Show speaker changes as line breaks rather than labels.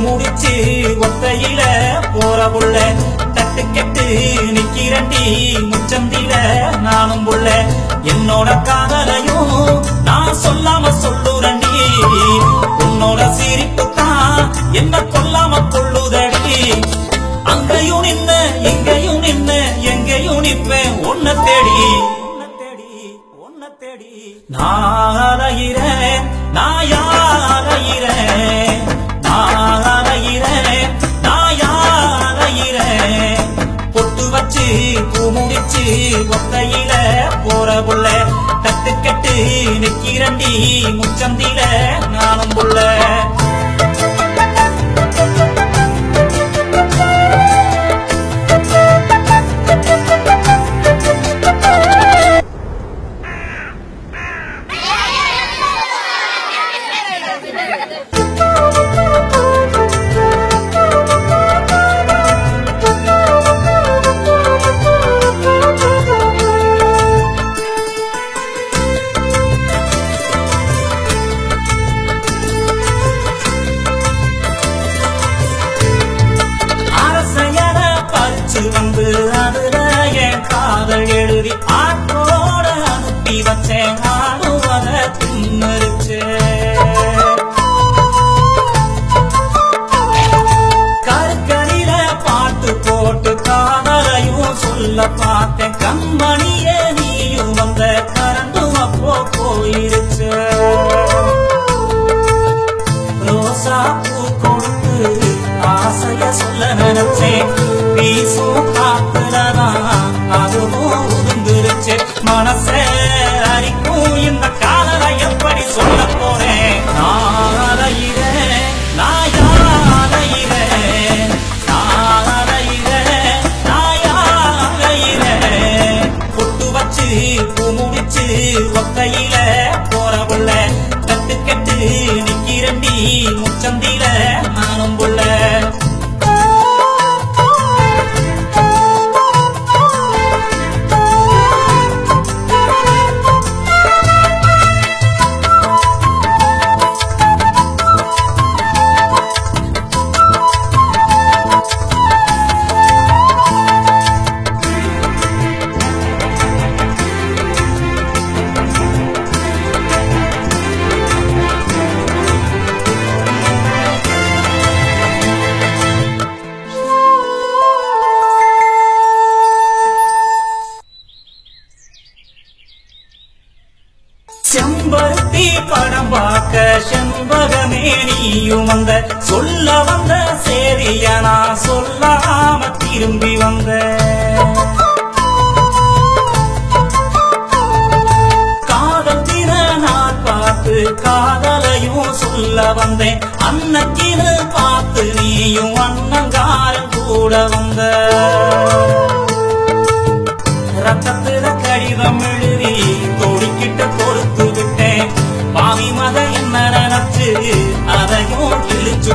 முடிச்சு ஒத்தையில போற புள்ள தட்டு கெட்டு நிக்கிறண்டி முச்சந்தில நானும் புள்ள என்னோட காதலையும் நான் சொல்லாம சொல்லுறண்டி உன்னோட சிரிப்பு தான் என்ன கொல்லாம கொள்ளுதடி அங்கையும் நின்ன இங்கையும் நின்ன எங்கையும் நிற்பேன் உன்னை தேடி நான் அலையிறேன் நாயாலையிறேன் நாயாலையிறேன் நாயாலையிறேன் பொட்டு வச்சு பூ முடிச்சு ஒத்தையில போற புள்ள தட்டு கெட்டு நிக்கிறண்டி முச்சந்தில நானும் புள்ள வந்து அதுல என் காதல் எழுதி ஆட்டோட அனுப்பி வச்சேன் ஆடுவத தின்னரிச்சு கருக்கடியில பாட்டு போட்டு காதலையும் சொல்ல பார்த்தேன் கண்மணியே நீயும் வந்த கரண்டும் அப்போ போயிருச்சு ரோசா பூ கொடுத்து ஆசைய சொல்ல நினைச்சேன் வீசும் காத்துலதான் அதுவும் உதுந்துருச்சு மனசே அரிக்கும் இந்த காதலை எப்படி சொல்ல போறேன் நான் அலையிறேன் நாயாலையிறேன் நாயாலையிறேன் நாயாலையிறேன் பொட்டு வச்சு பூ முடிச்சு ஒத்தையில போற புள்ள தட்டு கெட்டு நிக்கிறண்டி முச்சந்தில நானும் புள்ள செம்பருத்தி படம் பார்க்க செண்பகமே நீயும் வந்த சொல்ல வந்த சேரிய நான் சொல்லாம திரும்பி வந்த காதல் தின நாள் பார்த்து காதலையும் சொல்ல வந்தேன் அன்னக்கினு பார்த்து நீயும் அண்ணங்காரன் கூட வந்த ரத்தத்துல கடிதம் எழுதி தொடிக்கிட்ட கொடுத்து விட்டேன் பாவி மத என்ன நினைச்சு அதையும் கிழிச்சு